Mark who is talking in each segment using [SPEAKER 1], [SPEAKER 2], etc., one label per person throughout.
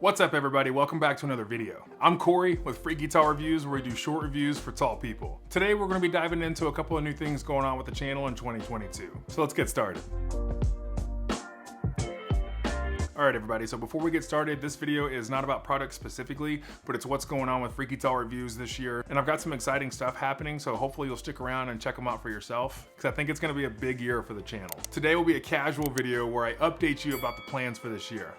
[SPEAKER 1] What's up everybody, welcome back to another video. I'm Corey with Freaky Tall Reviews, where we do short reviews for tall people. Today we're going to be diving into a couple of new things going on with the channel in 2022. So let's get started. Alright everybody, so before we get started, this video is not about products specifically, but it's what's going on with Freaky Tall Reviews this year. And I've got some exciting stuff happening, so hopefully you'll stick around and check them out for yourself, because I think it's going to be a big year for the channel. Today will be a casual video where I update you about the plans for this year.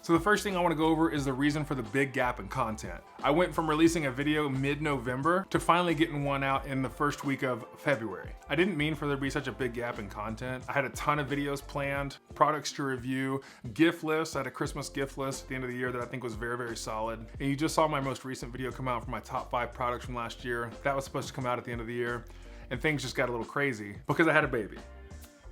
[SPEAKER 1] So the first thing I want to go over is the reason for the big gap in content. I went from releasing a video mid-November to finally getting one out in the first week of February. I didn't mean for there to be such a big gap in content. I had a ton of videos planned, products to review, gift lists. I had a Christmas gift list at the end of the year that I think was very, very solid. And you just saw my most recent video come out for my top 5 products from last year. That was supposed to come out at the end of the year. And things just got a little crazy because I had a baby.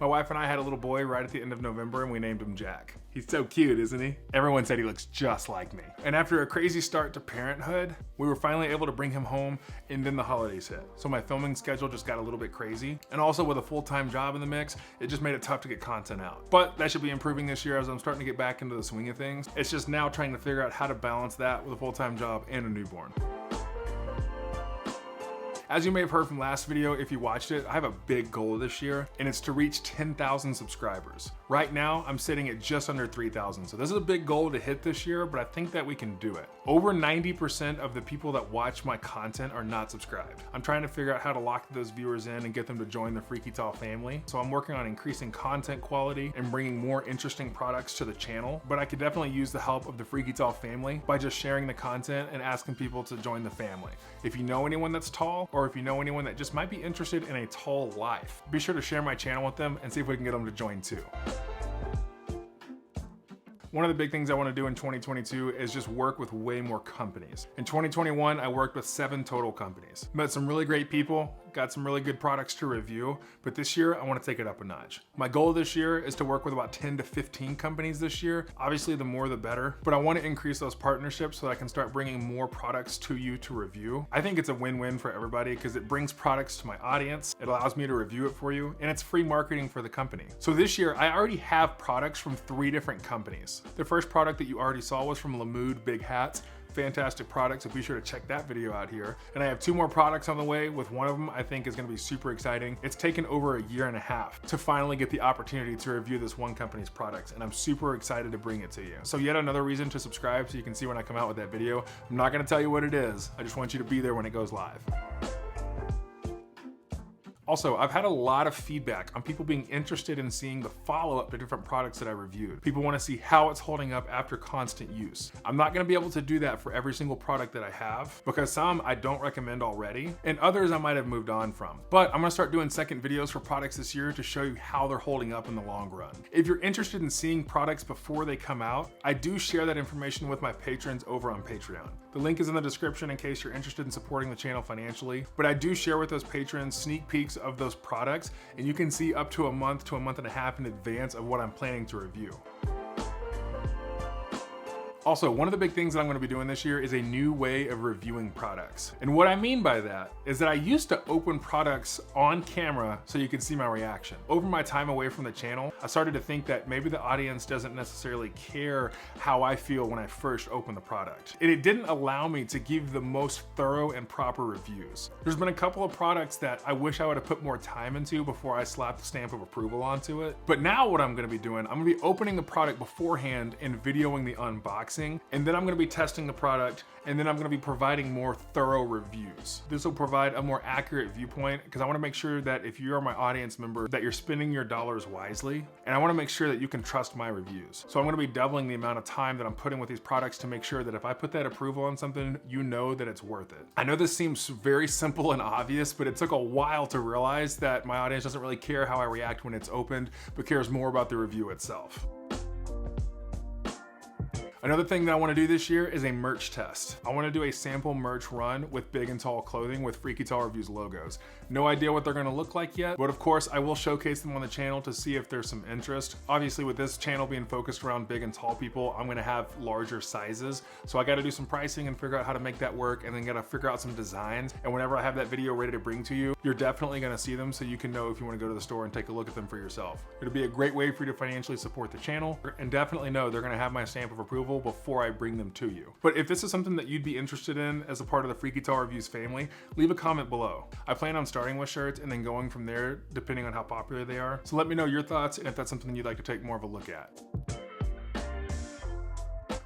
[SPEAKER 1] My wife and I had a little boy right at the end of November and we named him Jack. He's so cute, isn't he? Everyone said he looks just like me. And after a crazy start to parenthood, we were finally able to bring him home and then the holidays hit. So my filming schedule just got a little bit crazy. And also with a full-time job in the mix, it just made it tough to get content out. But that should be improving this year as I'm starting to get back into the swing of things. It's just now trying to figure out how to balance that with a full-time job and a newborn. As you may have heard from last video, if you watched it, I have a big goal this year, and it's to reach 10,000 subscribers. Right now, I'm sitting at just under 3,000. So this is a big goal to hit this year, but I think that we can do it. Over 90% of the people that watch my content are not subscribed. I'm trying to figure out how to lock those viewers in and get them to join the Freaky Tall family. So I'm working on increasing content quality and bringing more interesting products to the channel, but I could definitely use the help of the Freaky Tall family by just sharing the content and asking people to join the family. If you know anyone that's tall, or if you know anyone that just might be interested in a tall life, be sure to share my channel with them and see if we can get them to join too. One of the big things I want to do in 2022 is just work with way more companies. In 2021, I worked with 7 total companies. Met some really great people, got some really good products to review, but this year I want to take it up a notch. My goal this year is to work with about 10 to 15 companies this year. Obviously the more the better, but I want to increase those partnerships so that I can start bringing more products to you to review. I think it's a win-win for everybody because it brings products to my audience, it allows me to review it for you, and it's free marketing for the company. So this year I already have products from 3 different companies. The first product that you already saw was from Lamood Big Hats. Fantastic product, so be sure to check that video out here. And I have 2 more products on the way, with one of them I think is going to be super exciting. It's taken over a year and a half to finally get the opportunity to review this one company's products, and I'm super excited to bring it to you. So yet another reason to subscribe so you can see when I come out with that video. I'm not going to tell you what it is, I just want you to be there when it goes live. Also, I've had a lot of feedback on people being interested in seeing the follow-up to different products that I reviewed. People want to see how it's holding up after constant use. I'm not going to be able to do that for every single product that I have, because some I don't recommend already, and others I might have moved on from. But I'm going to start doing second videos for products this year to show you how they're holding up in the long run. If you're interested in seeing products before they come out, I do share that information with my patrons over on Patreon. The link is in the description in case you're interested in supporting the channel financially, but I do share with those patrons sneak peeks of those products, and you can see up to a month to a month and a half in advance of what I'm planning to review. Also, one of the big things that I'm going to be doing this year is a new way of reviewing products. And what I mean by that is that I used to open products on camera so you could see my reaction. Over my time away from the channel, I started to think that maybe the audience doesn't necessarily care how I feel when I first open the product. And it didn't allow me to give the most thorough and proper reviews. There's been a couple of products that I wish I would have put more time into before I slapped the stamp of approval onto it. But now what I'm going to be doing, I'm going to be opening the product beforehand and videoing the unboxing. And then I'm going to be testing the product, and then I'm going to be providing more thorough reviews. This will provide a more accurate viewpoint because I want to make sure that if you are my audience member, that you're spending your dollars wisely, and I want to make sure that you can trust my reviews. So I'm going to be doubling the amount of time that I'm putting with these products to make sure that if I put that approval on something, you know that it's worth it. I know this seems very simple and obvious, but it took a while to realize that my audience doesn't really care how I react when it's opened, but cares more about the review itself. Another thing that I want to do this year is a merch test. I want to do a sample merch run with Big and Tall clothing with Freaky Tall Reviews logos. No idea what they're going to look like yet, but of course I will showcase them on the channel to see if there's some interest. Obviously with this channel being focused around big and tall people, I'm going to have larger sizes. So I got to do some pricing and figure out how to make that work, and then got to figure out some designs. And whenever I have that video ready to bring to you, you're definitely going to see them so you can know if you want to go to the store and take a look at them for yourself. It'll be a great way for you to financially support the channel, and definitely know they're going to have my stamp of approval before I bring them to you. But if this is something that you'd be interested in as a part of the Freaky Tall Reviews family, leave a comment below. I plan on starting with shirts and then going from there depending on how popular they are. So let me know your thoughts and if that's something you'd like to take more of a look at.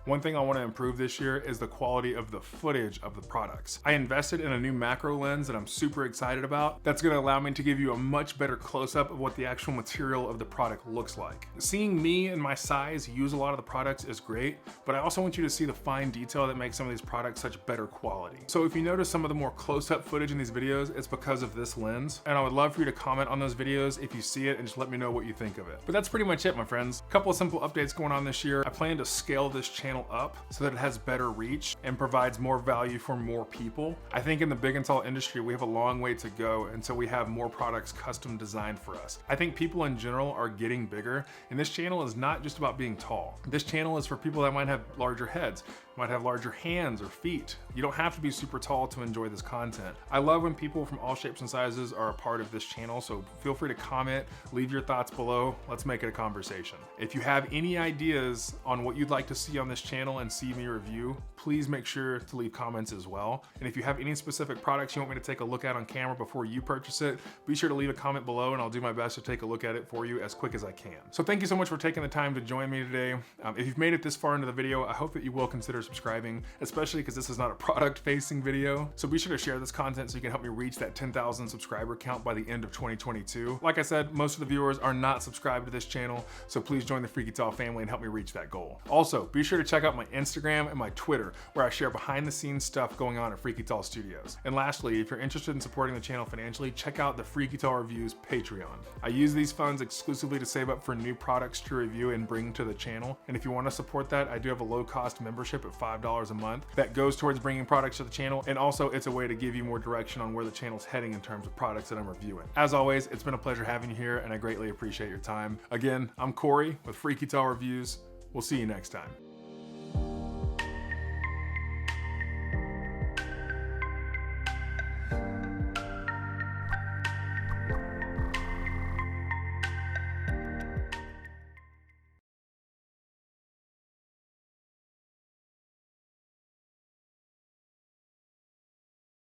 [SPEAKER 1] One thing I want to improve this year is the quality of the footage of the products. I invested in a new macro lens that I'm super excited about. That's going to allow me to give you a much better close-up of what the actual material of the product looks like. Seeing me and my size use a lot of the products is great, but I also want you to see the fine detail that makes some of these products such better quality. So if you notice some of the more close-up footage in these videos, it's because of this lens, and I would love for you to comment on those videos if you see it and just let me know what you think of it. But that's pretty much it, my friends. A couple of simple updates going on this year. I plan to scale this channel up so that it has better reach and provides more value for more people. I think in the big and tall industry, we have a long way to go until we have more products custom designed for us. I think people in general are getting bigger, and this channel is not just about being tall. This channel is for people that might have larger heads, might have larger hands or feet. You don't have to be super tall to enjoy this content. I love when people from all shapes and sizes are a part of this channel, so feel free to comment, leave your thoughts below. Let's make it a conversation. If you have any ideas on what you'd like to see on this channel and see me review, please make sure to leave comments as well. And if you have any specific products you want me to take a look at on camera before you purchase it, be sure to leave a comment below and I'll do my best to take a look at it for you as quick as I can. So thank you so much for taking the time to join me today. If you've made it this far into the video, I hope that you will consider subscribing, especially because this is not a product facing video. So be sure to share this content so you can help me reach that 10,000 subscriber count by the end of 2022. Like I said, most of the viewers are not subscribed to this channel, so please join the Freaky Tall family and help me reach that goal. Also, be sure to check out my Instagram and my Twitter, where I share behind the scenes stuff going on at Freaky Tall Studios. And lastly, if you're interested in supporting the channel financially, check out the Freaky Tall Reviews Patreon. I use these funds exclusively to save up for new products to review and bring to the channel. And if you want to support that, I do have a low cost membership at $5 a month that goes towards bringing products to the channel, and also it's a way to give you more direction on where the channel's heading in terms of products that I'm reviewing. As always, it's been a pleasure having you here, and I greatly appreciate your time. Again, I'm Corey with Freaky Tall Reviews. We'll see you next time.